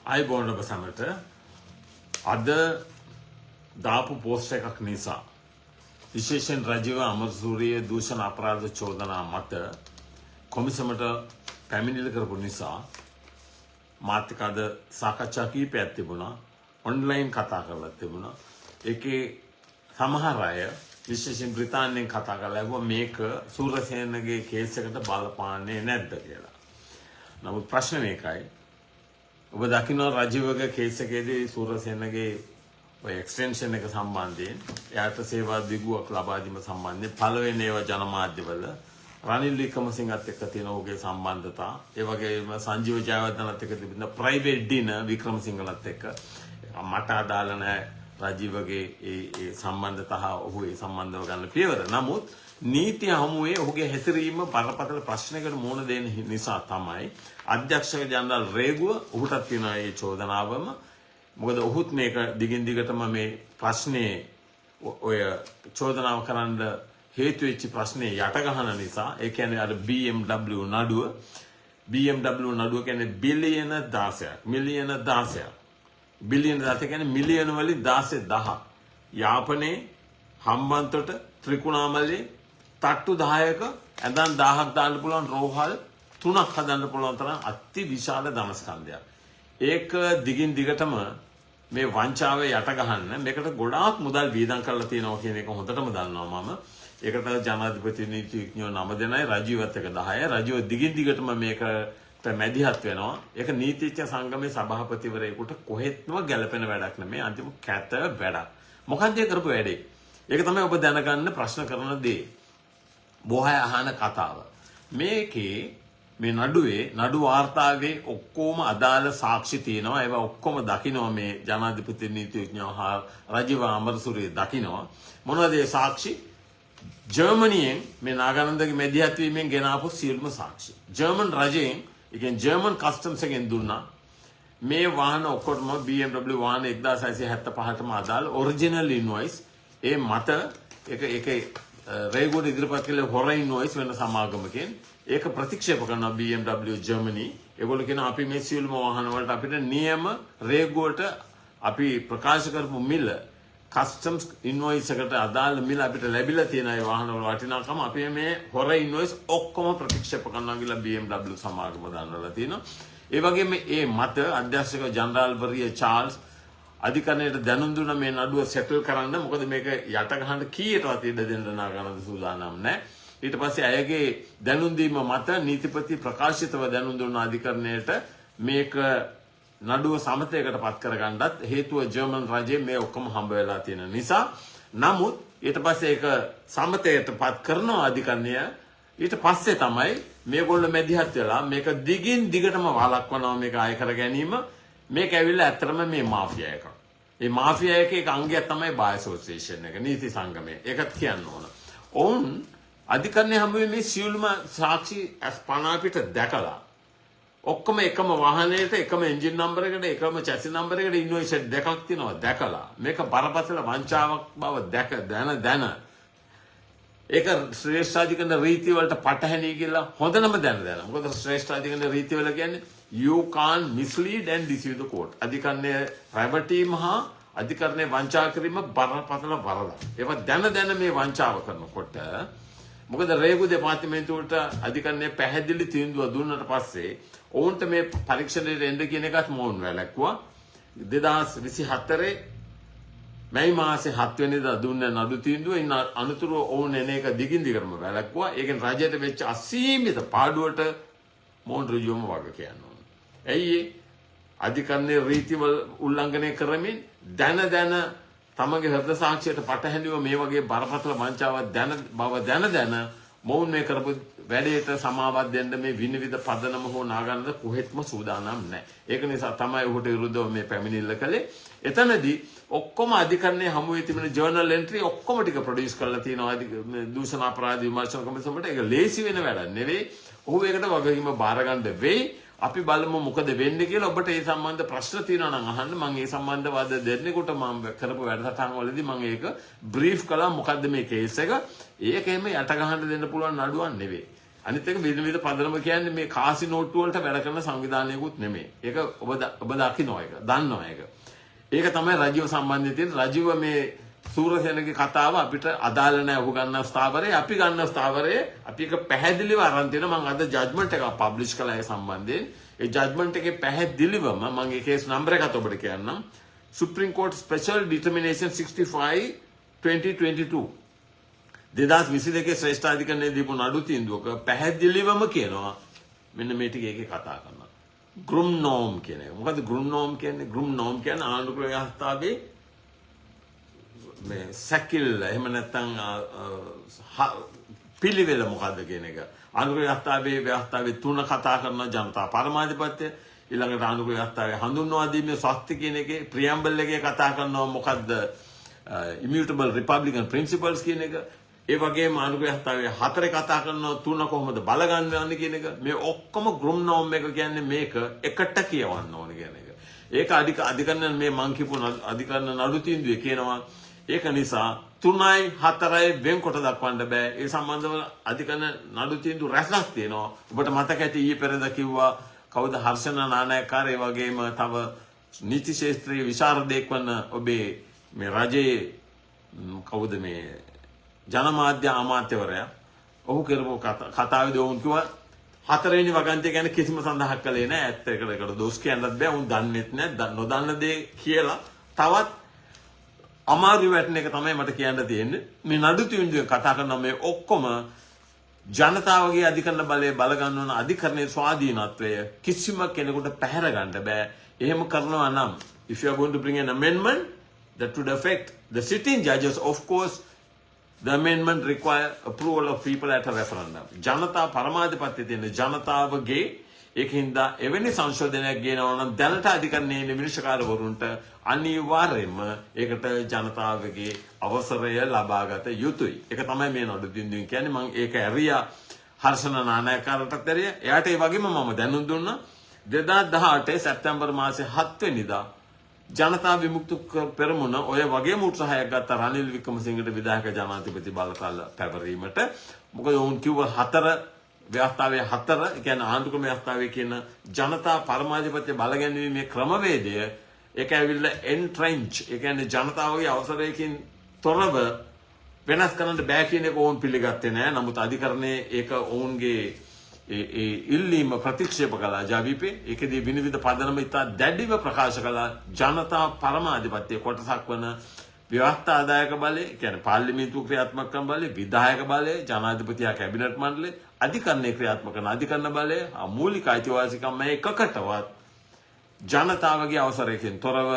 අයිබෝන් ඔබ සැමට අද දාපු පෝස්ට් එකක් නිසා විශේෂයෙන් රජීව අමරසූරිය දූෂණ අපරාධ චෝදනා මත කොමිසමට පැමිණිලි කරපු නිසා මාත් එක්ක අද සාකච්ඡා කීපයක් තිබුණා. ඔන්ලයින් කතා කරලා තිබුණා. ඒකේ සමහර අය විශේෂයෙන් බ්‍රිතාන්‍යයෙන් කතා කරලා ඇහුවා මේක සූරසේනගේ කේස් එකට බලපාන්නේ නැද්ද කියලා. නමුත් ප්‍රශ්නේ මේකයි. ඔබ දකින්න රජීවගේ කේස් එකේදී සූරසේනගේ ඔය එක්ස්ටෙන්ෂන් එක සම්බන්ධයෙන් එයාට සේවා දිගුවක් ලබා දීම සම්බන්ධයෙන් පළවෙනි ඒවා ජනමාධ්‍යවල රනිල් වික්‍රමසිංහත් එක්ක තියෙන ඔහුගේ සම්බන්ධතා ඒ වගේම සංජීව ජයවර්ධනත් එක්ක තිබෙන ප්‍රයිවේට් ඩිනර් වික්‍රමසිංහලත් එක්ක මට අදාළ නැහැ රජීවගේ ඒ සම්බන්ධතා ඔහු ඒ සම්බන්ධව ගන්න පියවර. නමුත් නීති හමුවේ ඔහුගේ හැසිරීම බරපතල ප්‍රශ්නයකට මුහුණ දෙන්න නිසා තමයි අධ්‍යක්ෂක ජනරල් රේගුව ඔහුටත් තියෙන මේ චෝදනාවම මොකද ඔහුත් මේක දිගින් දිගටම මේ ප්‍රශ්නේ ඔය චෝදනාව කරන්න හේතු වෙච්ච ප්‍රශ්නේ යට ගහන නිසා ඒ කියන්නේ අර BMW නඩුව කියන්නේ බිලියන 16ක් මිලියන 16ක් බිලියන 16 කියන්නේ මිලියන වලින් 16000ක් යාපනයේ හම්බන්තොට ත්‍රිකුණාමලයේ තට්ටු 10ක ඇඳන් 1000ක් දාන්න පුළුවන් රෝහල් 3ක් හදන්න පුළුවන් තරම් අති විශාල ධනස්කන්ධයක්. ඒක දිගින් දිගටම මේ වංචාවේ යට ගහන්න මේකට ගොඩාක් මුදල් වියදම් කරලා තියෙනවා කියන එක හොඳටම දන්නවා මම. ඒකට ජනාධිපති නීතිඥයෝ 9 දෙනයි රජීවත් එක 10යි. රජීව දිගින් දිගටම මේකට මැදිහත් වෙනවා. ඒක නීතිඥ සංගමේ සභාපතිවරයෙකුට කොහෙත්ම ගැළපෙන වැඩක් නෙමෙයි. අන්තිම කැත වැඩක්. මොකක්ද ඒ කරපු වැඩේ? ඒක තමයි ඔබ දැනගන්න ප්‍රශ්න කරන දේ. බොහෝ අහන කතාව. මේකේ මේ නඩු වාර්තාවේ ඔක්කොම අදාළ සාක්ෂි තියෙනවා. ඒවා ඔක්කොම දකිනවා මේ ජනාධිපති නීතිඥයෝ හා රජීව අමරසූරිය දකිනවා. මොනවද ඒ සාක්ෂි? ජර්මනියෙන් මේ නාගානන්දගේ මැදිහත් වීමෙන් ගෙන ආපු සියලුම සාක්ෂි. ජර්මන් රජයෙන්, ඒ කියන්නේ ජර්මන් කස්ටම්ස් එකෙන් දුන්නා. මේ වාහන ඔක්කොටම BMW වාහන 1675ටම අදාළ ඔරිජිනල් ඉන්වොයිස් ඒ මත ඒක රේගුවට ඉදිරිපත් කළ හොර ඉන්වොයිස් වෙන සමාගමකින් ඒක ප්‍රතික්ෂේප කරනවා BMW ජර්මනි. ඒගොල්ලෝ කියනවා අපි මේ සියලුම වාහන වලට අපිට නියම රේගුවට අපි ප්‍රකාශ කරපු මිල කස්ටම්ස් ඉන්වොයිස් එකට අදාළ මිල අපිට ලැබිලා තියෙන ඒ වාහන වල වටිනාකම අපි මේ හොර ඉන්වොයිස් ඔක්කොම ප්‍රතික්ෂේප කරනවා කියලා BMW සමාගම දන්වලා තියෙනවා. ඒ වගේම මේ මත අධ්‍යක්ෂක ජනරාල්වරිය චාල්ස් අධිකරණයට දැනුම් දුන්න මේ නඩුව සෙටල් කරන්න. මොකද මේක යට ගහන්න කීයටවත් ඉඩ දෙන්න නාගානන්ද සූදානම් නැහැ. ඊට පස්සේ අයගේ දැනුම් දීම මත නීතිපති ප්‍රකාශිතව දැනුම් දුන්න අධිකරණයට මේක නඩුව සමතයකට පත් කරගන්නත් හේතුව ජර්මන් රජයේ මේ ඔක්කොම හම්බ වෙලා තියෙන නිසා. නමුත් ඊට පස්සේ ඒක සමතයට පත් කරන අධිකරණය ඊට පස්සේ තමයි මේගොල්ලෝ මැදිහත් වෙලා මේක දිගින් දිගටම වළක්වනවා මේක ආය කර ගැනීම. මේක ඇවිල්ලා ඇත්තටම මේ මාෆියා එකක්. මේ මාෆියා එකේ එක අංගයක් තමයි බාර් ඇසෝසියේෂන් එක නීති සංගමය. ඒකත් කියන්න ඕන. ඔවුන් අධිකරණයේ හමුවේ මේ සියලුම සාක්ෂි පණ අපිට දැකලා ඔක්කොම එකම වාහනයේට එකම එන්ජින් නම්බර් එකට එකම චැසි නම්බර් එකට ඉන්වොයිස් දෙකක් තියෙනවා දැකලා මේක බරපතල වංචාවක් බව දැන ඒක ශ්‍රේෂ්ඨාධිකරණ රීති වලට පටහැනි කියලා හොඳනම දැන. මොකද ශ්‍රේෂ්ඨාධිකරණ රීති වල කියන්නේ you can't mislead and deceive the court. අධිකරණයේ රැවටීම හා අධිකරණයේ වංචා කිරීම බරපතල වරදක්. ඒවා දැන මේ වංචාව කරනකොට මොකද රේගු දෙපාර්තමේන්තුවට අධිකරණයේ පැහැදිලි තීන්දුව දුන්නට පස්සේ ඔවුන්ට මේ පරීක්ෂණයට එන්න කියන එකත් මොවුන් වැළැක්වුවා. 2024 මැයි මාසේ 7 වෙනිදා දුන්න නඩු තීන්දුව ඉන්න අනතුරු ඔවුන් එන එක දිගින් දිගටම වැළැක්වුවා. ඒකෙන් රජයට වෙච්ච අසීමිත පාඩුවට මොවුන් ඍජුවම වග කියන්න ඕන. ඇයි අධිකරණයේ රීතිවල උල්ලංඝනය කරමින් දැන තමගේ හෘද සාක්ෂියට පටහැනිව මේ වගේ බරපතල වංචාවක් දැන මොවුන් මේ කරපු වැඩේට සමාවක් දෙන්න මේ විනිවිද පදනම හෝ නාගන්නද කොහෙත්ම සූදානම් නැහැ. ඒක නිසා තමයි ඔහුට විරුද්ධව මේ පැමිණිල්ල කළේ. එතනදී ඔක්කොම අධිකරණයේ හමුවේ තිබෙන ජර්නල් එන්ට්‍රි ඔක්කොම ටික ප්‍රොඩියුස් කරලා තියෙනවා දූෂණ අපරාධ විමර්ශන කමිසමට. ඒක ලේසි වෙන වැඩක් නෙවෙයි. ඔහු ඒකට වගකීම බාර ගන්න වෙයි. අපි බලමු මොකද වෙන්නේ කියලා. ඔබට ඒ සම්බන්ධ ප්‍රශ්න තියෙනවා නම් අහන්න. මම ඒ සම්බන්ධව අද දෙන්නෙකුට මම කරපු වැඩසටහන් වලදී මම ඒක බ්‍රීෆ් කළා. මොකද්ද මේ කේස් එක? ඒකෙම යට ගහන්න දෙන්න පුළුවන් නඩුවක් නෙවෙයි. අනිත් එක විවිධ පදනම කියන්නේ මේ කාසි නෝට්ටු වලට වැඩ කරන සංවිධානයකුත් නෙමෙයි. ඒක ඔබ දකින්න ඒක. දන්නවා ඒක. ඒක තමයි රජීව සම්බන්ධයෙන් තියෙන රජීව මේ සූරසේනගේ කතාව අපිට අදාළ නැහැ. ඔහු ගන්න ස්ථාවරේ අපි ගන්න ස්ථාවරේ අපි එක පැහැදිලිව අරන් තියෙනවා. මම අද ජජ්මන්ට් එකක් පබ්ලිෂ් කළා ඒ සම්බන්ධයෙන්. ඒ ජජ්මන්ට් එකේ පැහැදිලිවම මම ඒ කේස් නම්බර එකත් ඔබට කියන්නම්. Supreme Court Special Determination 65 2022 2022 ශ්‍රේෂ්ඨාධිකරණයේ දීපු නඩු තීන්දුවක පැහැදිලිවම කියනවා මෙන්න මේ ටික ඒකේ කතා කරනවා. ගෘම් නෝම් කියන එක. මොකද්ද ගෘම් නෝම් කියන්නේ? ගෘම් නෝම් කියන්නේ ආණ්ඩුක්‍රම ව්‍යවස්ථාවේ මේ සැකිල්ල එහෙම නැත්නම් පිළිවෙල මොකද්ද කියන එක. ආණ්ඩුක්‍රම ව්‍යවස්ථාවේ තුන කතා කරන ජනතා පරමාධිපත්‍ය ඊළඟට ආණ්ඩුක්‍රම ව්‍යවස්ථාවේ හඳුන්වා දීමේ ස්වස්ති කියන එකේ ප්‍රියැම්බල් එකේ කතා කරනවා මොකද්ද immutable republican principles කියන එක. ඒ වගේම ආණ්ඩුක්‍රම ව්‍යවස්ථාවේ හතරේ කතා කරනවා තුන කොහොමද බලගන්නවන්නේ කියන එක. මේ ඔක්කොම ගෘම් නෝම් එක කියන්නේ මේක එකට කියවන්න ඕනේ කියන එක. ඒක අධිකරණ මේ මං කියපු අධිකරණ නඩු තීන්දුවේ කියනවා ඒක නිසා 3යි 4යි වෙන්කොට දක්වන්න බෑ. ඒ සම්බන්ධව අධිකරණ නඩු තීන්දුව රැසක් තියෙනවා. ඔබට මතක ඇති ඊයේ පෙරේද කිව්වා කවුද හර්ෂණ නානායක්කාර ඒ වගේම තව නීති ශාස්ත්‍රීය විශාරදයෙක් වන ඔබේ මේ රජයේ කවුද මේ ජනමාධ්‍ය අමාත්‍යවරයා ඔහු කරපු කතාවේදී ඔවුන් කිව්වා හතරවෙනි වගන්තිය ගැන කිසිම සඳහන් කළේ නැහැ. ඇත්ත ඒකට දොස් කියන්නත් බෑ. උන් දන්නේත් නැහැ. නොදන්න දේ කියලා තවත් අමාරු වැටෙන එක තමයි මට කියන්න තියෙන්නේ. මේ නඩු තීන්දුවෙන් කතා කරන මේ ඔක්කොම ජනතාවගේ අධිකරණ බලය බලගන්නවන අධිකරණයේ ස්වාධීනත්වය කිසිම කෙනෙකුට පැහැර ගන්න බෑ. එහෙම කරනවා නම් if you are going to bring an amendment that would affect the sitting judges, of course the amendment require approval of people at a referendum. ජනතා පරමාධිපත්‍ය තියෙන ජනතාවගේ ඒකින්ද එවැනි සංශෝධනයක් ගේනවා නම් දැනට අධිකරණයේ විනිශ්චයකාරවරුන්ට අනිවාර්යයෙන්ම ඒකට ජනතාවගේ අවසරය ලබාගත යුතුයි. ඒක තමයි මේ නඩු තීන්දුවෙන් කියන්නේ. මම ඒක ඇරියා හර්ෂණ නානායක්කාරටත් ඇරියා. එයාට ඒ වගේම මම දැනුම් දුන්නා 2018 සැප්තැම්බර් මාසේ 7 වෙනිදා ජනතා විමුක්ති පෙරමුණ ඔය වගේම උත්සාහයක් ගත්ත රනිල් වික්‍රමසිංහට විධායක ජනාධිපති බලතල පැවරීමට. මොකද ඔවුන් කිව්ව ව්‍යවස්ථාවේ 4 කියන්නේ ආණ්ඩුක්‍රම ව්‍යවස්ථාවේ කියන ජනතා පරමාධිපත්‍ය බලගැන්වීමේ ක්‍රමවේදය ඒක ඇවිල්ලා entrench ඒ කියන්නේ ජනතාවගේ අවසරයකින් තොරව වෙනස් කරන්න බෑ කියන එක ඕන් පිළිගත්තේ නෑ. නමුත් අධිකරණයේ ඒක ඔවුන්ගේ ඒ ඉල්ලීම ප්‍රතික්ෂේප කළා ජවිපේ. ඒකදී විනිවිද පදනම ඉතා දැඩිව ප්‍රකාශ කළා ජනතා පරමාධිපත්‍ය කොටසක් වන ව්‍යවස්ථා ආදායක බලය කියන්නේ පාර්ලිමේන්තුව ක්‍රියාත්මක කරන බලය, විධායක බලය, ජනාධිපතියා කැබිනට් මණ්ඩලය, අධිකරණයේ ක්‍රියාත්මක කරන අධිකරණ බලය, මූලික අයිතිවාසිකම් මේ එකකටවත් ජනතාවගේ අවසරයකින් තොරව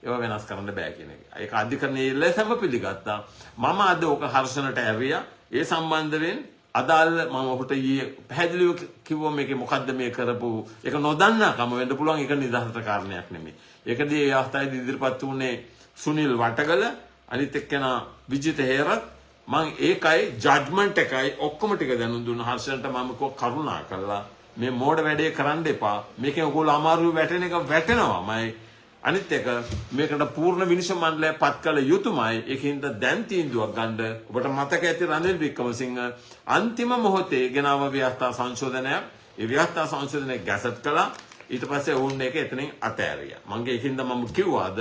ඒවා වෙනස් කරන්න බෑ කියන එක. ඒක අධිකරණයේ ලෙසම පිළිගත්තා. මම අද ඔක හර්ෂණට ඇරියා. ඒ සම්බන්ධයෙන් අදාළ මම ඔහුට ඊයේ පැහැදිලිව කිව්වා මේකේ මොකද්ද මේ කරපු ඒක නොදන්නාකම වෙන්න පුළුවන්. ඒක නිදහසට කාරණයක් නෙමෙයි. ඒකදී ඒ අවස්ථාවේදී ඉදිරිපත් වුණේ සුනිල් වටගල අනිත් එක්කෙනා විජිත හේරත්. මම ඒකයි ජජ්මන්ට් එකයි ඔක්කොම ටික දැනුම් දුන්න හර්ෂණට. මම කරුණා කළා මේ මෝඩ වැඩේ කරන්න එපා. මේකෙන් ඔයගොල්ලෝ අමාරු වැටෙන එක වැටෙනවාමයි. අනිත් එක මේකට පූර්ණ විනිශ්චය මණ්ඩලය පත් කළ යුතුමයි. ඒකින්ද දැන් තීන්දුවක් ගන්න. ඔබට මතක ඇති රනිල් වික්‍රමසිංහ අන්තිම මොහොතේ ගෙනාව ව්‍යවස්ථා සංශෝධනයක්. ඒ ව්‍යවස්ථා සංශෝධනය ගැසට් කළා. ඊට පස්සේ වුන් එක එතනින් අතෑරියා. මම ඒකින්ද මම කිව්වාද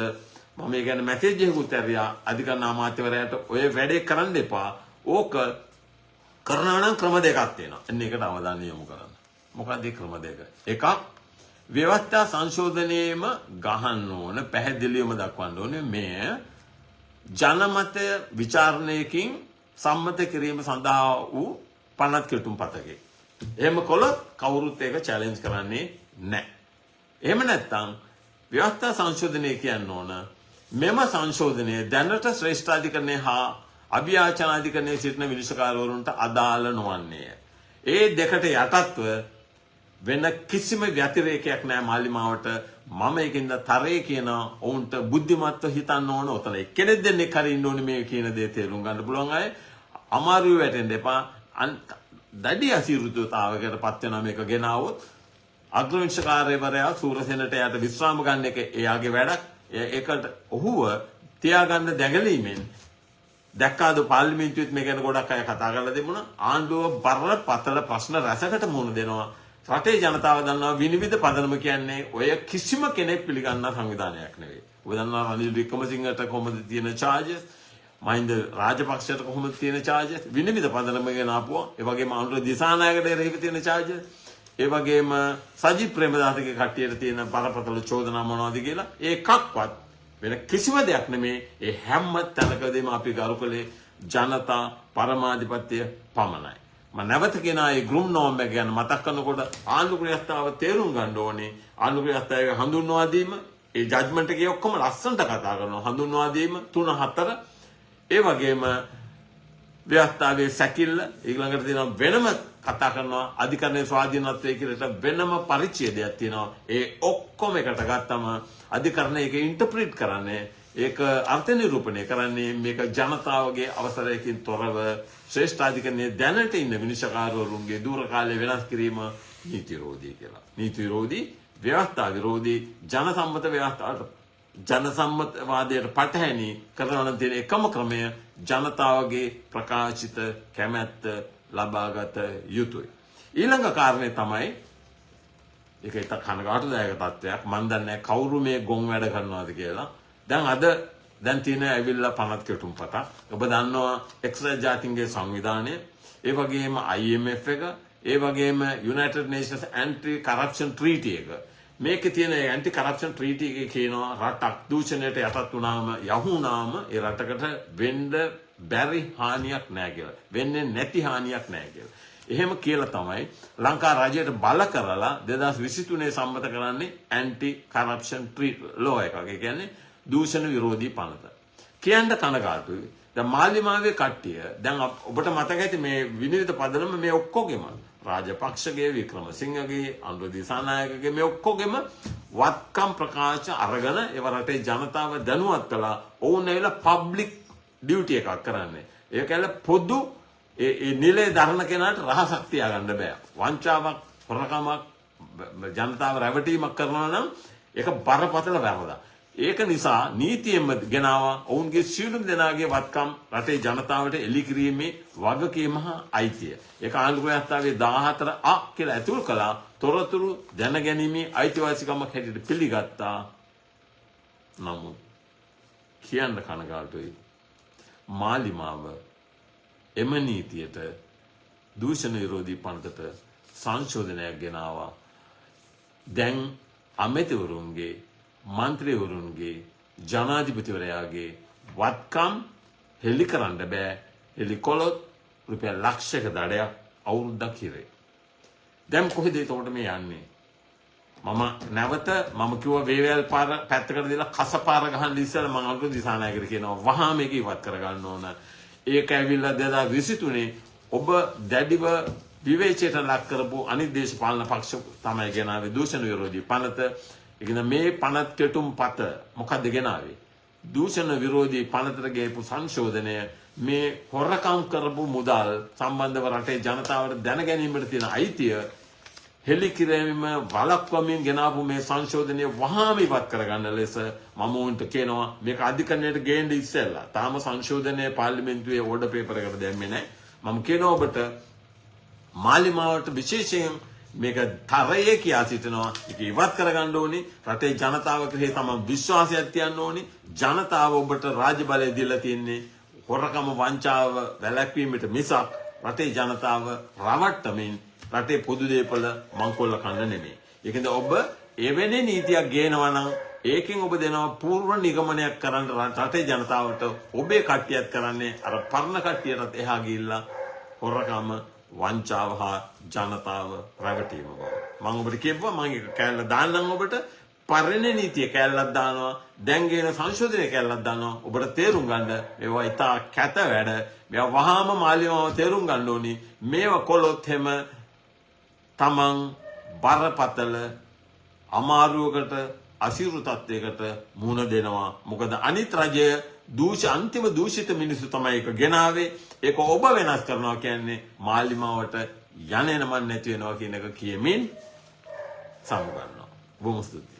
මම ඒ කියන්නේ මැසේජ් එකකුත් ඇරියා අධිකරණ අමාත්‍යවරයාට ඔය වැඩේ කරන්න එපා. ඕක කරනවා නම් ක්‍රම දෙකක් තියෙනවා. එන්න ඒකට අවධානය යොමු කරන්න. මොකක්ද ඒ ක්‍රම දෙක? එකක් ව්‍යවස්ථා සංශෝධනයේම ගහන්න ඕන පැහැදිලිවම දක්වන්න ඕනේ මේ ජනමතය විචාරණයකින් සම්මත කිරීම සඳහා වූ පනත් කෙටුම් පතකේ. එහෙම කළොත් කවුරුත් ඒක චැලෙන්ජ් කරන්නේ නැහැ. එහෙම නැත්නම් ව්‍යවස්ථා සංශෝධනය කියන්න ඕන මෙම සංශෝධනය දැනට ශ්‍රේෂ්ඨාධිකරණය හා අභියාචනාධිකරණයේ සිටින විනිශ්චයකාරවරුන්ට අදාළ නොවන්නේය. ඒ දෙකට යටත්ව වෙන කිසිම ව්‍යතිරේකයක් නැහැ මාලිමාවට. මම ඒකින්ද තරේ කියන ඔවුන්ට බුද්ධිමත්ව හිතන්න ඕන. ඔතන එක්කෙනෙක් දෙන්නෙක් හරි ඉන්න ඕනේ මේ කියන දේ තේරුම් ගන්න පුළුවන් අය. අමාරු වැටෙන්න එපා. දැඩි අසීරුතාවයකට පත් වෙනා මේක ගෙනාවොත් අග්‍රවිනිශ්චයකාරයවරයා සූරසේනට යට විශ්‍රාම ගන්න එක එයාගේ වැඩක්. ඒකට ඔහුව තියාගන්න දැඟලීමෙන් දැක්කාද පාර්ලිමේන්තුවෙත් මේ ගැන ගොඩක් අය කතා කරලා තිබුණා. ආණ්ඩුව බරපතල ප්‍රශ්න රැසකට මුහුණ දෙනවා. රටේ ජනතාව දන්නවා විනිවිද පදනම කියන්නේ ඔය කිසිම කෙනෙක් පිළිගන්න සංවිධානයක් නෙවෙයි. ඔබ දන්නවා රනිල් වික්‍රමසිංහට කොහොමද තියෙන charges? මහින්ද රාජපක්ෂට කොහොමද තියෙන charges? විනිවිද පදනම ගැන ආපුවා. ඒ වගේම අනුර දිසානායකට එරෙහිව තියෙන charges. ඒ වගේම සජිත් ප්‍රේමදාසගේ කට්ටියට තියෙන බරපතල චෝදනා මොනවද කියලා ඒකක්වත් වෙන කිසිම දෙයක් නෙමේ. ඒ හැම තැනකදීම අපි ගරු කළේ ජනතා පරමාධිපත්‍ය පමණයි. මම නැවත කියන ඒ ගෲම් නෝම් එක ගැන මතක් කරනකොට ආණ්ඩු ක්‍රියාස්ථාව තේරුම් ගන්න ඕනේ. ආණ්ඩු ක්‍රියාස්ථාවේ හඳුන්වා දීම, ඒ ජජ්මන්ට් එකේ ඔක්කොම ලස්සනට කතා කරනවා. හඳුන්වා දීම 3 4. ඒ වගේම ව්‍යවස්ථාවේ සැකිල්ල ඊළඟට තියෙනවා වෙනම කතා කරනවා අධිකරණයේ ස්වාධීනත්වයේ කියලා වෙනම පරිච්ඡේදයක් තියෙනවා. ඒ ඔක්කොම එකට ගත්තම අධිකරණය ඒක ඉන්ටර්ප්‍රීට් කරන්නේ, ඒක අර්ථ නිරූපණය කරන්නේ මේක ජනතාවගේ අවසරයකින් තොරව ශ්‍රේෂ්ඨාධිකරණයේ දැනට ඉන්න විනිශ්චයකාරවරුන්ගේ දූර කාලය වෙනස් කිරීම නීති විරෝධී කියලා. නීති විරෝධී, ව්‍යවස්ථා විරෝධී, ජනසම්මත ව්‍යවස්ථාවට ජනසම්මතවාදයට පටහැනි කරන තියෙන එකම ක්‍රමය ජනතාවගේ ප්‍රකාශිත කැමැත්ත ලබාගත යුතුයි. ඊළඟ කාරණේ තමයි ඒක ඉත කනගාටුදායක තත්ත්වයක්. මම දන්නේ කවුරු මේ ගොන් වැඩ කරනවද කියලා. දැන් තියෙන ඇවිල්ලා පනත් කෙටුම්පතක්. ඔබ දන්නවා එක්සත් ජාතීන්ගේ සංවිධානය, ඒ වගේම IMF එක, ඒ වගේම United Nations Anti Corruption Treaty එක. මේකේ තියෙන ඇන්ටි කරප්ෂන් ට්‍රීටි එකේ කියනවා රටක් දූෂණයට යටත් වුණාම යහුණාම ඒ රටකට වෙන්න බැරි හානියක් නැහැ කියලා. වෙන්නේ නැති හානියක් නැහැ කියලා. එහෙම කියලා තමයි ලංකා රජයට බල කරලා 2023 සම්මත කරන්නේ ඇන්ටි කරප්ෂන් ලෝ එකක්. ඒ කියන්නේ දූෂණ විරෝධී පනත. කියන්න කනගාටුයි. දැන් මාලිමාවේ කට්ටිය දැන් ඔබට මතක ඇති මේ විනිවිද පදනම මේ ඔක්කොගෙම රාජපක්ෂගේ, වික්‍රමසිංහගේ, අනුර දිසානායකගේ මේ ඔක්කොගෙම වත්කම් ප්‍රකාශ අරගෙන ඒව රටේ ජනතාව දැනුවත් කළා. ඔවුන් ඇවිල්ලා පබ්ලික් ඩියුටි එකක් කරන්නේ. ඒක ඇවිල්ලා පොදු ඒ නිලයේ දරන කෙනාට රහසක් තියාගන්න බෑ. වංචාවක්, හොරකමක්, ජනතාව රැවටීමක් කරනවා නම් ඒක බරපතල වැරදක්. ඒක නිසා නීතියෙන්ම ගෙනාවා ඔවුන්ගේ සියලුම දෙනාගේ වත්කම් රටේ ජනතාවට එලි කිරීමේ වගකීම හා අයිතිය. ඒක ආණ්ඩු ක්‍රියාස්ථාවේ 14 කියලා ඇතුල් කළා. තොරතුරු දැනගැනීමේ අයිතිවාසිකමක් හැටියට පිළිගත්තා. නමුත් කියන්න කනගාටුයි මාලිමාව එම නීතියට දූෂණ විරෝධී පනතට සංශෝධනයක් ගෙනාවා. දැන් අමෙතිවරුන්ගේ, මන්ත්‍රීවරුන්ගේ, ජනාධිපතිවරයාගේ වත්කම් හෙළි කරන්න බෑ. හෙළි කළොත් රුපියල් ලක්ෂයක දඩයක් අවුරුද්දක් හිරේ. දැන් කොහෙද එතකොට මේ යන්නේ? මම නැවත කිව්වා වේවැල් පාර පැත්තකට දාලා කස පාර ගහන්න ඉස්සෙල්ලා මම අනුර දිසානායකට කියනවා වහා මේක ඉවත් කරගන්න ඕන. ඒක ඇවිල්ලා 2023 ඔබ දැඩිව විවේචයට ලක් කරපු අනිත් දේශපාලන පක්ෂ තමයි ගෙනාවේ දූෂණ විරෝධී පනත. ඒකන මේ පනත් කෙටුම් පත මොකද්ද ගෙනාවේ? දූෂණ විරෝධී පනතට ගේපු සංශෝධනය මේ හොරකම් කරපු මුදල් සම්බන්ධව රටේ ජනතාවට දැන ගැනීමට තියෙන අයිතිය හෙළි කිරීම වළක්වමින් ගෙනාවු මේ සංශෝධනය වහාම ඉවත් කරගන්න ලෙස මම උන්ට කියනවා මේක අධිකරණයට ගේන්න ඉස්සෙල්ලා. තාම සංශෝධනය පාර්ලිමේන්තුවේ ඕඩර් පේපර් එකට දැම්මේ නැහැ. මම කියනවා ඔබට මාලිමාවට විශේෂයෙන් මේක තරයේ කියා සිටිනවා. ඒක ඉවත් කරගන්න ඕනේ. රටේ ජනතාව කෙරෙහි තම විශ්වාසයක් තියන්න ඕනේ. ජනතාව ඔබට රාජ්‍ය බලය දීලා තින්නේ හොරකම වංචාව වැළැක්වීමට මිසක් රටේ ජනතාව රවට්ටමින් රටේ පොදු දේපල මංකොල්ල කන්න නෙමෙයි. ඒකෙන්ද ඔබ එවැනි නීතියක් ගේනවා නම් ඒකෙන් ඔබ දෙනවා පූර්ව නිගමනයක් කරන්න රටේ ජනතාවට. ඔබේ කට්ටියත් කරන්නේ අර පරණ කට්ටියටත් එහා ගිහිල්ලා හොරකම වංචාව හා ජනතාව රැවටීම බව. මම ඔබට කියපුවා මම ඒක කැලල දාන්නම් ඔබට. පරණ නීතිය කැලලක් දානවා. දැන් ගේන සංශෝධනය කැලලක් දානවා. ඔබට තේරුම් ගන්න මේවා ඉතා කැත වැඩ. මේවා වහාම මාලිමාව තේරුම් ගන්න ඕනි. මේවා කොළොත් හැම තමන් බරපතල අමාරුවකට අසිරු තත්වයකට මුහුණ දෙනවා. මොකද අනිත් රජය අන්තිම දූෂිත මිනිස්සු තමයි ඒක ගෙනාවේ. ඒක ඔබ වෙනස් කරනවා කියන්නේ මාලිමාවට යන්නේ නමන් නැති වෙනවා කියන එක කියමින් සමුගන්නවා. බොහොම ස්තුතියි.